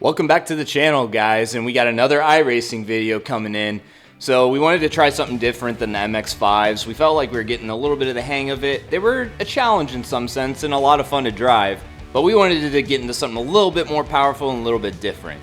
Welcome back to the channel, guys, and we got another iRacing video coming in. So we wanted to try something different than the MX-5s. We felt like we were getting a little bit of the hang of it. They were a challenge in some sense and a lot of fun to drive, but we wanted to get into something a little bit more powerful and a little bit different.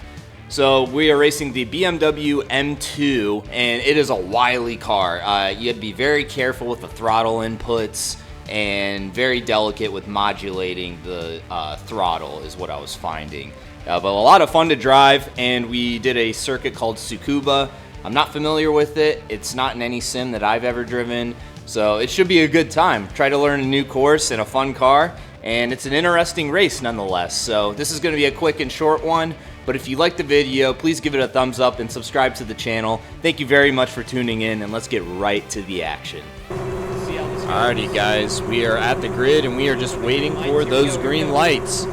So we are racing the BMW M2, and it is a wily car. You have to be very careful with the throttle inputs and very delicate with modulating the throttle is what I was finding. But a lot of fun to drive, and we did a circuit called Tsukuba. I'm not familiar with it. It's not in any sim that I've ever driven, so it should be a good time. Try to learn a new course in a fun car, and it's an interesting race nonetheless. So this is going to be a quick and short one, but if you liked the video, please give it a thumbs up and subscribe to the channel. Thank you very much for tuning in, and let's get right to the action. Alrighty guys, we are at the grid, and we are just waiting for those green lights.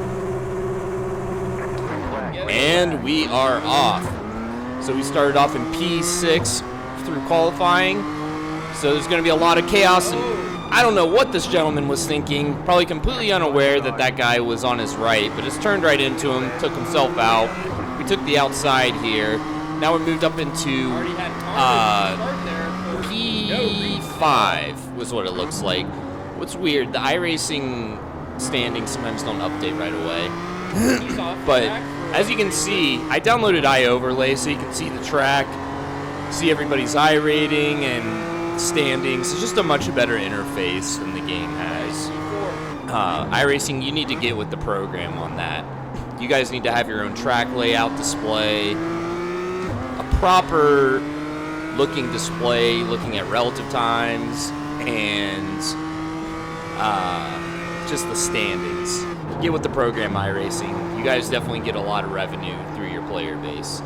And we are off. So we started off in P6 through qualifying. So there's going to be a lot of chaos, and I don't know what this gentleman was thinking. Probably completely unaware that that guy was on his right, but just turned right into him, took himself out. We took the outside here. Now we moved up into P5 was what it looks like. What's weird, the iRacing standings sometimes don't update right away. But as you can see, I downloaded iOverlay so you can see the track, see everybody's iRating and standings. It's just a much better interface than the game has. iRacing, you need to get with the program on that. You guys need to have your own track layout display, a proper looking display, looking at relative times, and just the standings. Get with the program iRacing. You guys definitely get a lot of revenue through your player base.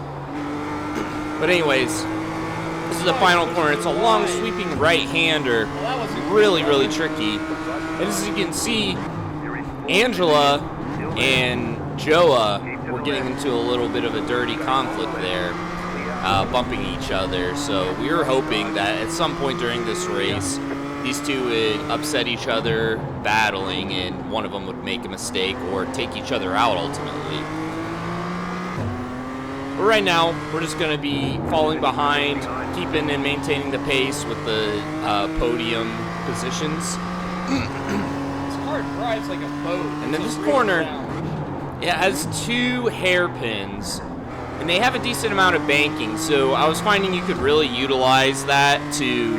But anyways, this is the final corner. It's a long sweeping right-hander. Really, really tricky. And as you can see, Angela and Joa were getting into a little bit of a dirty conflict there, bumping each other. So we were hoping that at some point during this race, these two would upset each other battling, and one of them would make a mistake or take each other out ultimately. But right now, we're just going to be falling behind, keeping and maintaining the pace with the podium positions. This car drives like a boat. And then this corner, it has two hairpins, and they have a decent amount of banking, so I was finding you could really utilize that to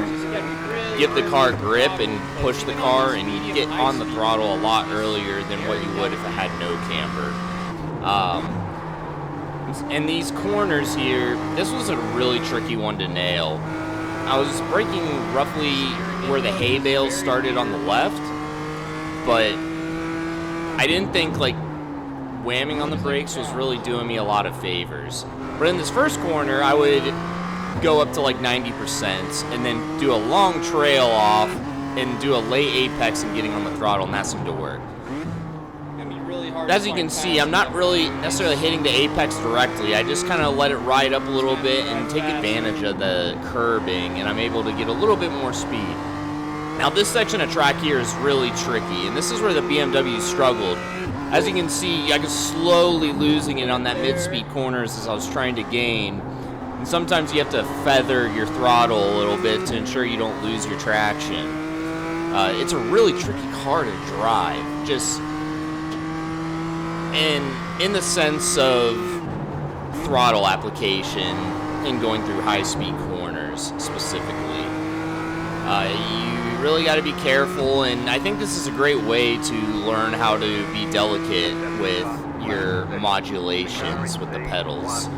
give the car grip and push the car, and you get on the throttle a lot earlier than what you would if it had no camber. And these corners here, this was a really tricky one to nail. I was braking roughly where the hay bales started on the left, but I didn't think like whamming on the brakes was really doing me a lot of favors. But in this first corner, I would go up to like 90% and then do a long trail off and do a late apex and getting on the throttle, and that seemed to work. As you can see, I'm not really necessarily hitting the apex directly. I just kind of let it ride up a little bit and take advantage of the curbing, and I'm able to get a little bit more speed. Now this section of track here is really tricky, and this is where the BMW struggled. As you can see, I was slowly losing it on that mid-speed corners as I was trying to gain. And sometimes you have to feather your throttle a little bit to ensure you don't lose your traction. It's a really tricky car to drive, just in the sense of throttle application and going through high-speed corners specifically. You really got to be careful, and I think this is a great way to learn how to be delicate with your modulations with the pedals.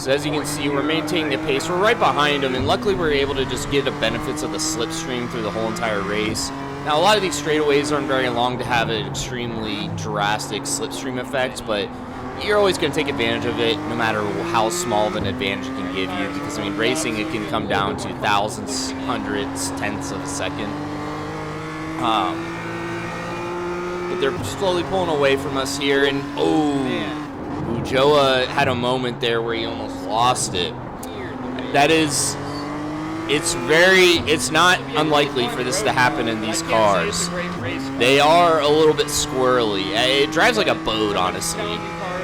So as you can see, we're maintaining the pace. We're right behind them, and luckily we're able to just get the benefits of the slipstream through the whole entire race. Now, a lot of these straightaways aren't very long to have an extremely drastic slipstream effect, but you're always going to take advantage of it no matter how small of an advantage it can give you, because, I mean, racing, it can come down to thousandths, hundredths, tenths of a second. But they're slowly pulling away from us here, and Joa had a moment there where he almost lost it. That is, it's not unlikely for this to happen in these cars. They are a little bit squirrely. It drives like a boat, honestly.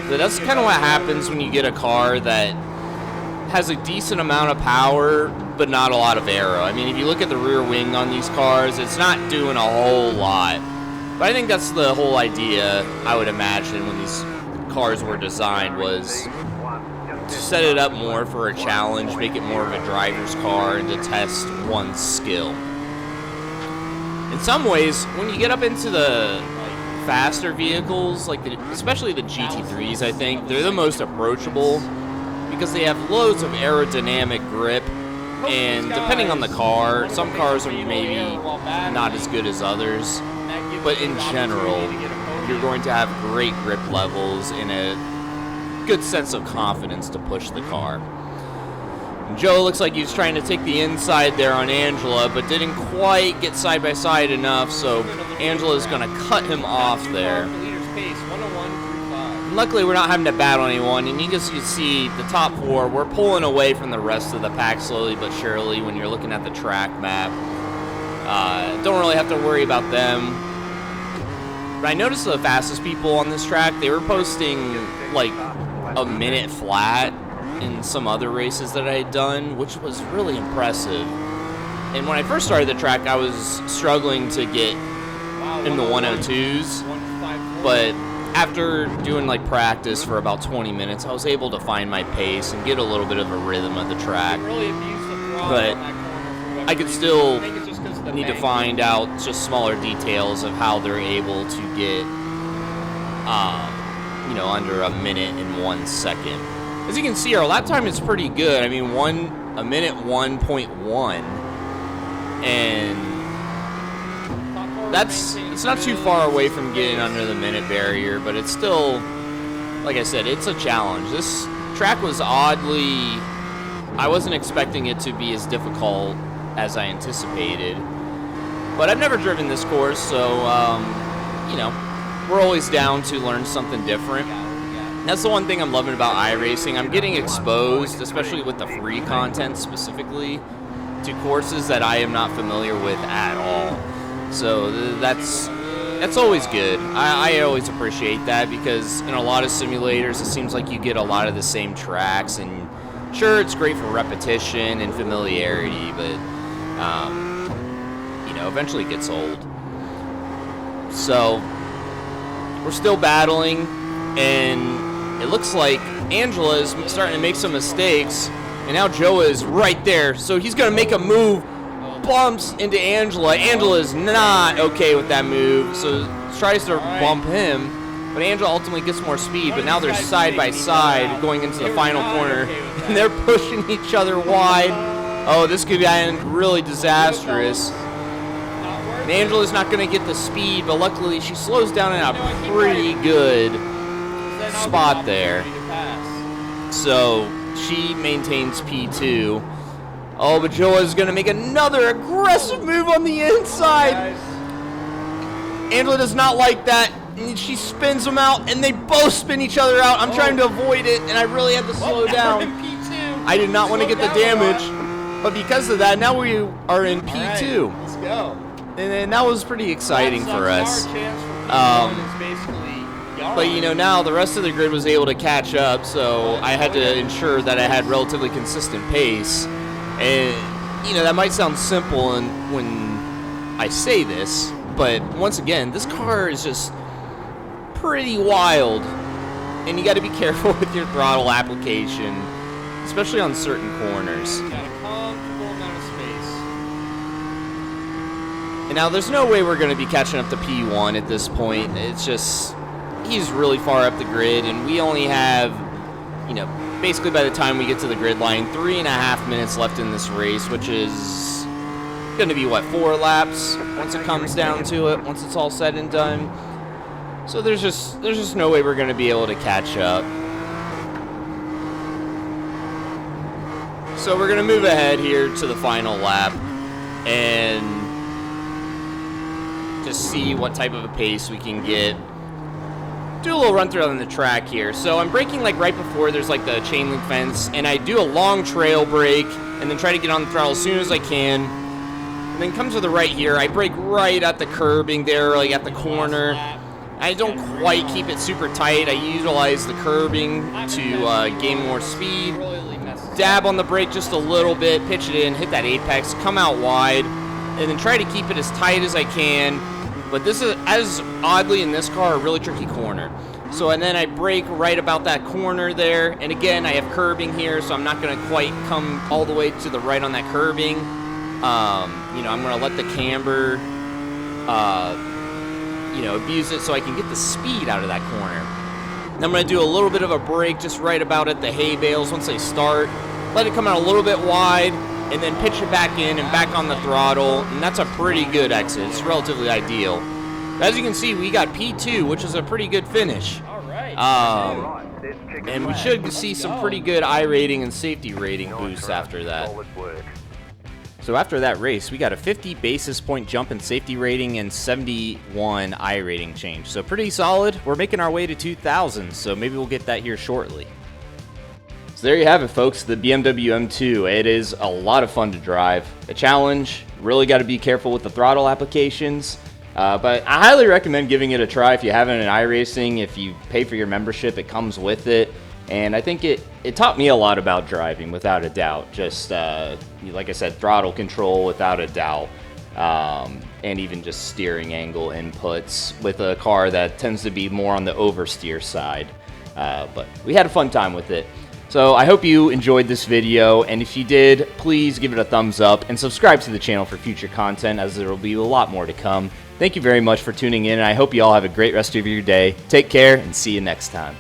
But that's kind of what happens when you get a car that has a decent amount of power, but not a lot of aero. I mean, if you look at the rear wing on these cars, it's not doing a whole lot. But I think that's the whole idea, I would imagine, when these cars were designed, was to set it up more for a challenge, make it more of a driver's car, and to test one's skill. In some ways, when you get up into the faster vehicles, like especially the GT3s, I think, they're the most approachable because they have loads of aerodynamic grip, and depending on the car, some cars are maybe not as good as others, but in general, you're going to have great grip levels and a good sense of confidence to push the car. And Joe looks like he's trying to take the inside there on Angela, but didn't quite get side by side enough, so Angela's going to cut him off there. Luckily, we're not having to battle anyone, and you can see the top four. We're pulling away from the rest of the pack slowly but surely when you're looking at the track map. Don't really have to worry about them. But I noticed the fastest people on this track, they were posting like a minute flat in some other races that I had done, which was really impressive. And when I first started the track, I was struggling to get in the 102s, but after doing like practice for about 20 minutes, I was able to find my pace and get a little bit of a rhythm of the track. But I could still need to find out just smaller details of how they're able to get, under a minute and 1 second. As you can see, our lap time is pretty good. I mean, a minute 1.1, and it's not too far away from getting under the minute barrier, but it's still, like I said, it's a challenge. This track was I wasn't expecting it to be as difficult as I anticipated, but I've never driven this course, so, we're always down to learn something different. That's the one thing I'm loving about iRacing. I'm getting exposed, especially with the free content specifically, to courses that I am not familiar with at all. So that's always good. I always appreciate that because in a lot of simulators, it seems like you get a lot of the same tracks, and sure, it's great for repetition and familiarity, but eventually it gets old. So we're still battling, and it looks like Angela is starting to make some mistakes, and now Joe is right there, so he's going to make a move, bumps into Angela. Angela is not okay with that move, so tries to bump him, but Angela ultimately gets more speed, but now they're side by side going into the final corner, and they're pushing each other wide. Oh, this could end really disastrous. And Angela's not going to get the speed, but luckily she slows down in a pretty good spot there. So she maintains P2. Oh, but Joe is going to make another aggressive move on the inside. Angela does not like that, and she spins them out, and they both spin each other out. I'm trying to avoid it, and I really had to slow down. I did not want to get the damage, but because of that, now we are in P2. Let's go. And that was pretty exciting for us. But now the rest of the grid was able to catch up, so I had to ensure that I had relatively consistent pace. And that might sound simple when I say this, but once again, this car is just pretty wild, and you got to be careful with your throttle application, especially on certain corners. And now there's no way we're going to be catching up to P1 at this point. It's just, he's really far up the grid, and we only have, basically by the time we get to the grid line, 3.5 minutes left in this race, which is going to be, 4 laps once it comes down to it, once it's all said and done. So there's just no way we're going to be able to catch up. So we're going to move ahead here to the final lap, and just see what type of a pace we can get. Do a little run through on the track here. So I'm braking right before there's the chain link fence, and I do a long trail brake and then try to get on the throttle as soon as I can, and then come to the right here. I brake right at the curbing there, at the corner, I don't quite keep it super tight. I utilize the curbing to gain more speed. Dab on the brake just a little bit, pitch it in, hit that apex, come out wide, and then try to keep it as tight as I can. But this is, as oddly in this car, a really tricky corner. So, and then I brake right about that corner there. And again, I have curbing here, so I'm not going to quite come all the way to the right on that curbing. You know, I'm going to let the camber, you know, abuse it so I can get the speed out of that corner. And I'm going to do a little bit of a brake just right about at the hay bales once they start. Let it come out a little bit wide, and then pitch it back in and back on the throttle. And that's a pretty good exit. It's relatively ideal. As you can see, we got P2, which is a pretty good finish. All right. And we should see some pretty good I rating and safety rating boosts after that. So after that race, we got a 50 basis point jump in safety rating and 71 I rating change. So pretty solid. We're making our way to 2,000, so maybe we'll get that here shortly. So there you have it, folks, the BMW M2. It is a lot of fun to drive. A challenge. Really got to be careful with the throttle applications. But I highly recommend giving it a try if you haven't in iRacing. If you pay for your membership, it comes with it. And I think it taught me a lot about driving, without a doubt. Just, like I said, throttle control, without a doubt. And even just steering angle inputs with a car that tends to be more on the oversteer side. But we had a fun time with it. So I hope you enjoyed this video, and if you did, please give it a thumbs up and subscribe to the channel for future content, as there will be a lot more to come. Thank you very much for tuning in, and I hope you all have a great rest of your day. Take care, and see you next time.